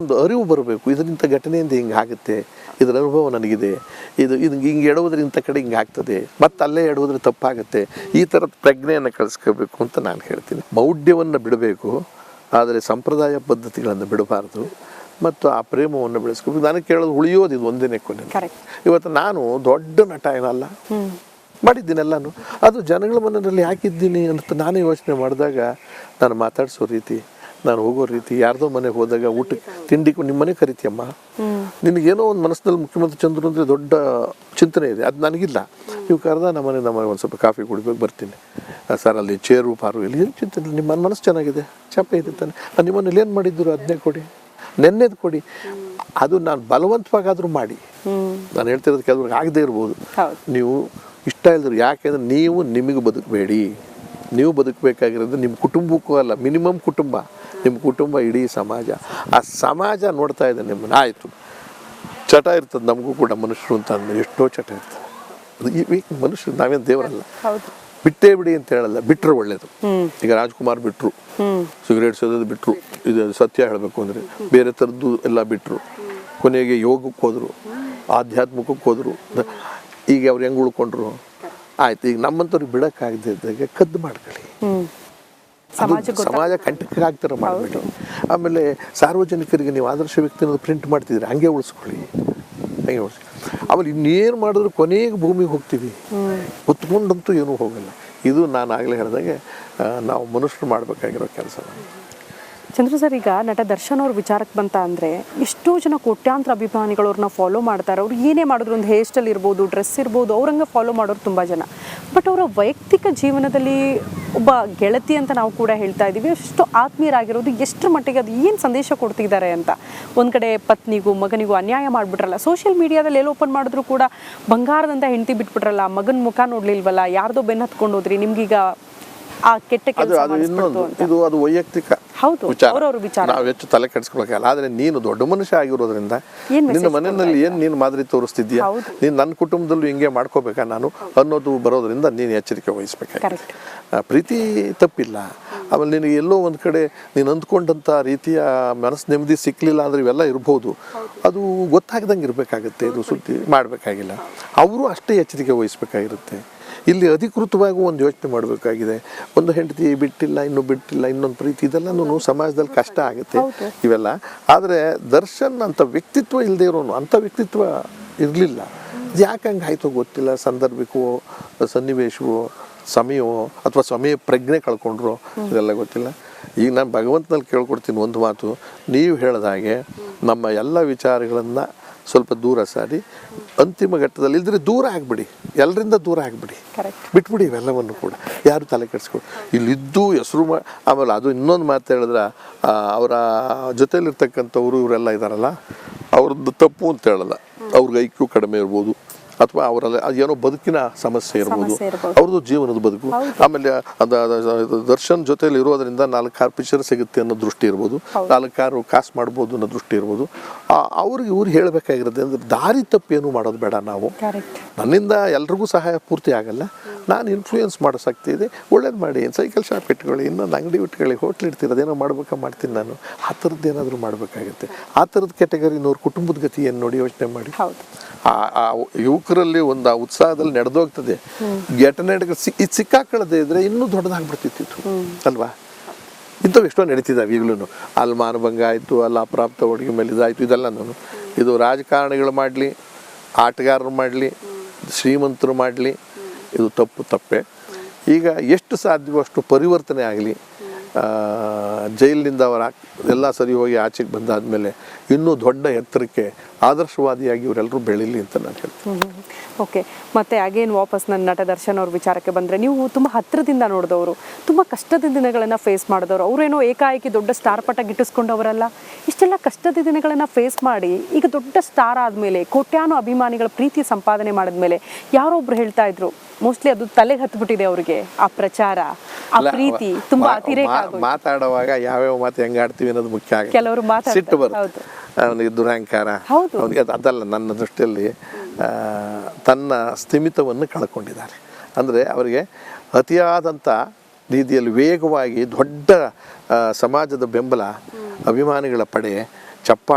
ಒಂದು ಅರಿವು ಬರಬೇಕು. ಇದರಿಂದ ಘಟನೆಯಿಂದ ಹಿಂಗೆ ಆಗುತ್ತೆ, ಇದರ ಅನುಭವ ನನಗಿದೆ, ಇದು ಹಿಂಗೆ ಎಡುವುದ್ರೆ ಇಂಥ ಕಡೆ ಹಿಂಗೆ ಆಗ್ತದೆ, ಮತ್ತು ಅಲ್ಲೇ ಎಡುವುದ್ರೆ ತಪ್ಪಾಗುತ್ತೆ. ಈ ಥರದ ಪ್ರಜ್ಞೆಯನ್ನು ಕಳಿಸ್ಕೋಬೇಕು ಅಂತ ನಾನು ಹೇಳ್ತೀನಿ. ಮೌಢ್ಯವನ್ನು ಬಿಡಬೇಕು, ಆದರೆ ಸಂಪ್ರದಾಯ ಪದ್ಧತಿಗಳನ್ನು ಬಿಡಬಾರ್ದು, ಮತ್ತು ಆ ಪ್ರೇಮವನ್ನು ಬೆಳೆಸ್ಕೋಬೇಕು. ನನಗೆ ಕೇಳೋದು ಉಳಿಯೋದು ಇದು ಒಂದೇ ಕೊನೆ. ಇವತ್ತು ನಾನು ದೊಡ್ಡ ನಟ ಏನಲ್ಲ, ಮಾಡಿದ್ದೀನೆಲ್ಲನೂ. ಅದು ಜನಗಳ ಮನೆಯಲ್ಲಿ ಹಾಕಿದ್ದೀನಿ ಅಂತ ನಾನೇ ಯೋಚನೆ ಮಾಡಿದಾಗ, ನಾನು ಮಾತಾಡಿಸೋ ರೀತಿ, ನಾನು ಹೋಗೋ ರೀತಿ, ಯಾರ್ದೋ ಮನೆಗೆ ಹೋದಾಗ ಊಟಕ್ಕೆ ತಿಂಡಿಗೂ ನಿಮ್ಮ ಮನೆ ಕರಿತೀಯಮ್ಮ, ನಿನಗೇನೋ ಒಂದು ಮನಸ್ಸಿನಲ್ಲಿ ಮುಖ್ಯಮಂತ್ರಿ ಚಂದ್ರು ಅಂದರೆ ದೊಡ್ಡ ಚಿಂತನೆ ಇದೆ, ಅದು ನನಗಿಲ್ಲ. ನೀವು ಕರೆದ ನಮ್ಮ ಒಂದು ಸ್ವಲ್ಪ ಕಾಫಿ ಕುಡಿಬೇಕು, ಬರ್ತೀನಿ ಸರ್, ಅಲ್ಲಿ ಚೇರು ಪಾರು ಇಲ್ಲಿ ಏನು ಚಿಂತನೆ, ನಿಮ್ಮ ಮನಸ್ಸು ಚೆನ್ನಾಗಿದೆ, ಚಾಪೆ ಇದೆ ತಾನೆ, ನಿಮ್ಮ ಮನೇಲಿ ಏನು ಮಾಡಿದ್ರು ಅದನ್ನೇ ಕೊಡಿ, ನೆನ್ನೆದು ಕೊಡಿ. ಅದು ನಾನು ಬಲವಂತವಾಗಾದರೂ ಮಾಡಿ, ನಾನು ಹೇಳ್ತಿರೋದು ಕೆಲವ್ರಿಗೆ ಆಗದೆ ಇರ್ಬೋದು, ನೀವು ಇಷ್ಟ ಇಲ್ದರು. ಯಾಕೆಂದರೆ ನೀವು ನಿಮಗೆ ಬದುಕಬೇಡಿ, ನೀವು ಬದುಕಬೇಕಾಗಿರೋದು ನಿಮ್ಮ ಕುಟುಂಬಕ್ಕೂ ಅಲ್ಲ, ಮಿನಿಮಮ್ ಕುಟುಂಬ, ನಿಮ್ಮ ಕುಟುಂಬ, ಇಡೀ ಸಮಾಜ. ಆ ಸಮಾಜ ನೋಡ್ತಾ ಇದೆ ನಿಮ್ಮನ್ನು. ಆಯಿತು, ಚಟ ಇರ್ತದೆ ನಮಗೂ ಕೂಡ, ಮನುಷ್ಯರು ಅಂತ ಅಂದಮೇಲೆ ಎಷ್ಟೋ ಚಟ ಇರ್ತದೆ. ಅದು ಈ ಮನುಷ್ಯರು, ನಾವೇನು ದೇವರಲ್ಲ, ಬಿಟ್ಟೇ ಬಿಡಿ ಅಂತ ಹೇಳಲ್ಲ, ಬಿಟ್ಟರೆ ಒಳ್ಳೇದು. ಈಗ ರಾಜ್ಕುಮಾರ್ ಬಿಟ್ಟರು, ಸಿಗರೇಟ್ ಸೇದೋದು ಬಿಟ್ಟರು, ಇದು ಸತ್ಯ ಹೇಳಬೇಕು ಅಂದರೆ ಬೇರೆ ಥರದ್ದು ಎಲ್ಲ ಬಿಟ್ಟರು, ಕೊನೆಗೆ ಯೋಗಕ್ಕೆ ಹೋದರು, ಆಧ್ಯಾತ್ಮಕ್ಕೆ ಹೋದರು. ಈಗ ಅವ್ರು ಹೆಂಗೆ ಉಳ್ಕೊಂಡ್ರು? ಆಯ್ತು, ಈಗ ನಮ್ಮಂಥವ್ರಿಗೆ ಬಿಡೋಕ್ಕಾಗದೇ ಇದ್ದಾಗ ಕದ್ದು ಮಾಡ್ಕೊಳ್ಳಿ, ಸಮಾಜ ಕಂಟಕ ಆಗ್ತಾರ ಮಾಡಬೇಡಿ. ಆಮೇಲೆ ಸಾರ್ವಜನಿಕರಿಗೆ ನೀವು ಆದರ್ಶ ವ್ಯಕ್ತಿನ ಪ್ರಿಂಟ್ ಮಾಡ್ತಿದ್ದೀರಿ, ಹಂಗೆ ಉಳಿಸ್ಕೊಳ್ಳಿ, ಹಂಗೆ ಉಳಿಸ್ಕೊಳ್ಳಿ. ಆಮೇಲೆ ಇನ್ನೇನು ಮಾಡಿದ್ರು ಕೊನೆಗೆ ಭೂಮಿಗೆ ಹೋಗ್ತೀವಿ, ಹೊತ್ಕೊಂಡಂತೂ ಏನೂ ಹೋಗಲ್ಲ. ಇದು ನಾನು ಆಗಲೇ ಹೇಳಿದಾಗೆ ನಾವು ಮನುಷ್ಯರು ಮಾಡಬೇಕಾಗಿರೋ ಕೆಲಸ. ಚಂದ್ರು ಸರ್, ಈಗ ನಟ ದರ್ಶನ್ ಅವ್ರ ವಿಚಾರಕ್ಕೆ ಬಂತ ಅಂದರೆ ಎಷ್ಟೋ ಜನ ಕೋಟ್ಯಾಂತರ ಅಭಿಮಾನಿಗಳು ಅವ್ರನ್ನ ಫಾಲೋ ಮಾಡ್ತಾರೆ. ಅವ್ರು ಏನೇ ಮಾಡಿದ್ರು, ಒಂದು ಹೇರ್ ಸ್ಟೈಲ್ ಇರ್ಬೋದು, ಡ್ರೆಸ್ ಇರ್ಬೋದು, ಅವ್ರಂಗೆ ಫಾಲೋ ಮಾಡೋರು ತುಂಬ ಜನ. ಬಟ್ ಅವರ ವೈಯಕ್ತಿಕ ಜೀವನದಲ್ಲಿ ಒಬ್ಬ ಗೆಳತಿ ಅಂತ ನಾವು ಕೂಡ ಹೇಳ್ತಾ ಇದ್ದೀವಿ, ಎಷ್ಟು ಆತ್ಮೀಯರಾಗಿರೋದು, ಎಷ್ಟರ ಮಟ್ಟಿಗೆ ಅದು ಏನು ಸಂದೇಶ ಕೊಡ್ತಿದ್ದಾರೆ ಅಂತ. ಒಂದು ಕಡೆ ಪತ್ನಿಗೂ ಮಗನಿಗೂ ಅನ್ಯಾಯ ಮಾಡಿಬಿಟ್ರಲ್ಲ, ಸೋಷಿಯಲ್ ಮೀಡಿಯಾದಲ್ಲಿ ಎಲ್ಲಿ ಓಪನ್ ಮಾಡಿದ್ರು ಕೂಡ ಬಂಗಾರದಂತ ಹೆಂಡತಿ ಬಿಟ್ಬಿಟ್ರಲ್ಲ, ಮಗನ ಮುಖ ನೋಡ್ಲಿಲ್ವಲ್ಲ, ಯಾರ್ದೋ ಬೆನ್ನು ಹತ್ಕೊಂಡು ಹೋದ್ರಿ, ನಿಮ್ಗೀಗ ಆ ಕೆಟ್ಟ ಕೆಲಸ. ಅದು ವೈಯಕ್ತಿಕ ವಿಚಾರ, ನಾವು ಹೆಚ್ಚು ತಲೆ ಕೆಡಿಸ್ಕೊಳಕಲ್ಲ. ಆದ್ರೆ ನೀನು ದೊಡ್ಡ ಮನುಷ್ಯ ಆಗಿರೋದ್ರಿಂದ ನಿನ್ನ ಮನೆಯಲ್ಲಿ ಏನ್ ನೀನು ಮಾದರಿ ತೋರಿಸ್ತಿದ್ಯಾ, ನೀನು ನನ್ನ ಕುಟುಂಬದಲ್ಲೂ ಹಿಂಗೆ ಮಾಡ್ಕೋಬೇಕಾ ನಾನು ಅನ್ನೋದು ಬರೋದ್ರಿಂದ ನೀನು ಎಚ್ಚರಿಕೆ ವಹಿಸ್ಬೇಕಾಗಿ. ಪ್ರೀತಿ ತಪ್ಪಿಲ್ಲ, ಆಮೇಲೆ ನಿನಗೆ ಎಲ್ಲೋ ಒಂದು ಕಡೆ ನೀನು ಅಂದ್ಕೊಂಡಂಥ ರೀತಿಯ ಮನಸ್ಸು ನೆಮ್ಮದಿ ಸಿಕ್ಕಲಿಲ್ಲ ಅಂದರೆ ಇವೆಲ್ಲ ಇರ್ಬೋದು, ಅದು ಗೊತ್ತಾಗ್ದಂಗೆ ಇರಬೇಕಾಗುತ್ತೆ. ಇದು ಸುದ್ದಿ ಮಾಡಬೇಕಾಗಿಲ್ಲ, ಅವರು ಅಷ್ಟೇ ಎಚ್ಚರಿಕೆ ವಹಿಸ್ಬೇಕಾಗಿರುತ್ತೆ. ಇಲ್ಲಿ ಅಧಿಕೃತವಾಗಿ ಒಂದು ಯೋಚನೆ ಮಾಡಬೇಕಾಗಿದೆ. ಒಂದು ಹೆಂಡತಿ ಬಿಟ್ಟಿಲ್ಲ, ಇನ್ನೂ ಬಿಟ್ಟಿಲ್ಲ, ಇನ್ನೊಂದು ಪ್ರೀತಿ, ಇದೆಲ್ಲನೂ ಸಮಾಜದಲ್ಲಿ ಕಷ್ಟ ಆಗುತ್ತೆ ಇವೆಲ್ಲ. ಆದರೆ ದರ್ಶನ್ ಅಂಥ ವ್ಯಕ್ತಿತ್ವ ಇಲ್ಲದೆ ಇರೋನು, ಅಂಥ ವ್ಯಕ್ತಿತ್ವ ಇರಲಿಲ್ಲ. ಅದು ಯಾಕೆ ಹಂಗೆ ಆಯಿತೋ ಗೊತ್ತಿಲ್ಲ, ಸಂದರ್ಭಕ್ಕೋ ಸನ್ನಿವೇಶವೋ ಸಮಯವೋ ಅಥವಾ ಸಮಯ ಪ್ರಜ್ಞೆ ಕಳ್ಕೊಂಡ್ರು, ಇದೆಲ್ಲ ಗೊತ್ತಿಲ್ಲ. ಈಗ ನಾನು ಭಗವಂತನಲ್ಲಿ ಕೇಳ್ಕೊಡ್ತೀನಿ ಒಂದು ಮಾತು, ನೀವು ಹೇಳಿದ ಹಾಗೆ ನಮ್ಮ ಎಲ್ಲ ವಿಚಾರಗಳನ್ನು ಸ್ವಲ್ಪ ದೂರ ಸಾರಿ ಅಂತಿಮ ಘಟ್ಟದಲ್ಲಿ ಇಲ್ದ್ರೆ ದೂರ ಆಗಿಬಿಡಿ, ಎಲ್ಲರಿಂದ ದೂರ ಆಗಿಬಿಡಿ, ಬಿಟ್ಬಿಡಿ ಇವೆಲ್ಲವನ್ನು ಕೂಡ, ಯಾರು ತಲೆ ಕೆಡಿಸ್ಕೊಡಿ. ಇಲ್ಲಿದ್ದು ಹೆಸರು ಆಮೇಲೆ ಅದು ಇನ್ನೊಂದು ಮಾತು ಹೇಳಿದ್ರೆ, ಅವರ ಜೊತೆಯಲ್ಲಿರ್ತಕ್ಕಂಥವ್ರು ಇವರೆಲ್ಲ ಇದ್ದಾರಲ್ಲ, ಅವ್ರದ್ದು ತಪ್ಪು ಅಂತ ಹೇಳಲ್ಲ, ಅವ್ರಿಗೆ ಐಕ್ಯೂ ಕಡಿಮೆ ಇರ್ಬೋದು, ಅಥವಾ ಅವರಲ್ಲಿ ಏನೋ ಬದುಕಿನ ಸಮಸ್ಯೆ ಇರ್ಬೋದು, ಅವ್ರದ್ದು ಜೀವನದ ಬದುಕು. ಆಮೇಲೆ ದರ್ಶನ್ ಜೊತೆಯಲ್ಲಿ ಇರೋದ್ರಿಂದ 4 ಕಾರ್ ಪಿಕ್ಚರ್ ಸಿಗುತ್ತೆ ಅನ್ನೋ ದೃಷ್ಟಿ ಇರ್ಬೋದು, 4 ಕಾರು ಕಾಸು ಮಾಡ್ಬೋದು ಅನ್ನೋ ದೃಷ್ಟಿ ಇರ್ಬೋದು. ಅವ್ರಿಗೆ ಇವ್ರು ಹೇಳಬೇಕಾಗಿರೋದು ಅಂದರೆ ದಾರಿ ತಪ್ಪೇನು ಮಾಡೋದು ಬೇಡ. ನಾವು ನನ್ನಿಂದ ಎಲ್ರಿಗೂ ಸಹಾಯ ಪೂರ್ತಿ ಆಗಲ್ಲ, ನಾನು ಇನ್ಫ್ಲೂಯೆನ್ಸ್ ಮಾಡೋ ಶಕ್ತಿ ಇದೆ, ಒಳ್ಳೇದು ಮಾಡಿ, ಸೈಕಲ್ ಶಾಪ್ ಇಟ್ಕೊಳ್ಳಿ, ಇನ್ನೊಂದು ಅಂಗಡಿ ಇಟ್ಕೊಳ್ಳಿ, ಹೋಟ್ಲ್ ಇಡ್ತೀರದೇನೋ ಮಾಡ್ತೀನಿ ನಾನು. ಆ ಥರದ್ದು ಏನಾದರೂ ಮಾಡಬೇಕಾಗುತ್ತೆ. ಆ ಥರದ ಕ್ಯಾಟಗರಿನವ್ರ ಕುಟುಂಬದ ಗತಿ ಏನು ನೋಡಿ ಯೋಚನೆ ಮಾಡಿ. ಆ ಯುವಕರಲ್ಲಿ ಒಂದು ಉತ್ಸಾಹದಲ್ಲಿ ನಡೆದೋಗ್ತದೆ, ಘಟನೆ ಇದು ಸಿಕ್ಕಾಕೊಳ್ಳದೆ ಇದ್ರೆ ಇನ್ನೂ ದೊಡ್ಡದಾಗ್ಬಿಡ್ತಿತ್ತು ಅಲ್ವಾ. ಇಂಥವು ಎಷ್ಟೋ ನಡೀತಿದ್ದಾವೆ ಈಗಲೂ. ಅಲ್ಲಿ ಮಾನಭಂಗ ಆಯಿತು, ಅಲ್ಲಿ ಅಪ್ರಾಪ್ತ ಹುಡುಗಿ ಮೇಲೆ ಇದಾಯಿತು, ಇದೆಲ್ಲನೂ. ಇದು ರಾಜಕಾರಣಿಗಳು ಮಾಡಲಿ, ಆಟಗಾರರು ಮಾಡಲಿ, ಶ್ರೀಮಂತರು ಮಾಡಲಿ, ಇದು ತಪ್ಪೇ. ಈಗ ಎಷ್ಟು ಸಾಧ್ಯವೋ ಅಷ್ಟು ಪರಿವರ್ತನೆ ಆಗಲಿ. ಜೈಲಿನಿಂದ ಅವರ ಎಲ್ಲ ಸರಿ ಹೋಗಿ ಆಚೆಗೆ ಬಂದಾದಮೇಲೆ ಇನ್ನೂ ದೊಡ್ಡ ಎತ್ತರಕ್ಕೆ ಆದರ್ಶವಾದಿಯಾಗಿ ಇವರೆಲ್ಲರೂ ಬೆಳೀಲಿ ಅಂತ ನಾನು ಹೇಳ್ತೀನಿ. ಓಕೆ, ಮತ್ತೆ ಅಗೇನ್ ವಾಪಸ್ ನನ್ನ ನಟ ದರ್ಶನ್ ಅವ್ರ ವಿಚಾರಕ್ಕೆ ಬಂದರೆ, ನೀವು ತುಂಬ ಹತ್ತಿರದಿಂದ ನೋಡಿದವರು, ತುಂಬ ಕಷ್ಟದ ದಿನಗಳನ್ನು ಫೇಸ್ ಮಾಡಿದವರು. ಅವರೇನೋ ಏಕಾಏಕಿ ದೊಡ್ಡ ಸ್ಟಾರ್ ಪಟ್ಟ ಗಿಟ್ಟಿಸ್ಕೊಂಡವರಲ್ಲ. ಇಷ್ಟೆಲ್ಲ ಕಷ್ಟದ ದಿನಗಳನ್ನು ಫೇಸ್ ಮಾಡಿ ಈಗ ದೊಡ್ಡ ಸ್ಟಾರ್ ಆದಮೇಲೆ, ಕೋಟ್ಯಾನು ಅಭಿಮಾನಿಗಳ ಪ್ರೀತಿ ಸಂಪಾದನೆ ಮಾಡಿದ್ಮೇಲೆ, ಯಾರೊಬ್ರು ಹೇಳ್ತಾ ಇದ್ರು, ಮೋಸ್ಟ್ಲಿ ಅದು ತಲೆಗೆ ಹತ್ಬಿಟ್ಟಿದೆ ಅವ್ರಿಗೆ, ಆ ಪ್ರಚಾರ, ಆ ಪ್ರೀತಿ ತುಂಬಾ ಅತಿರೇಕ. ಮಾತಾಡುವಾಗ ಯಾವ್ಯಾವ ಮಾತು ಹೆಂಗೆ ಆಡ್ತೀವಿ ಅನ್ನೋದು ಮುಖ್ಯ ಆಗುತ್ತೆ. ಕೆಲವರು ಸಿಟ್ಟು ಬರುತ್ತೆ, ಅವನಿಗೆ ದುರಹಂಕಾರ, ಅವನಿಗೆ ಅದಲ್ಲ. ನನ್ನ ದೃಷ್ಟಿಯಲ್ಲಿ ತನ್ನ ಸ್ಥಿಮಿತವನ್ನು ಕಳ್ಕೊಂಡಿದ್ದಾರೆ. ಅಂದರೆ ಅವರಿಗೆ ಅತಿಯಾದಂಥ ರೀತಿಯಲ್ಲಿ ವೇಗವಾಗಿ ದೊಡ್ಡ ಸಮಾಜದ ಬೆಂಬಲ, ಅಭಿಮಾನಿಗಳ ಪಡೆ, ಚಪ್ಪ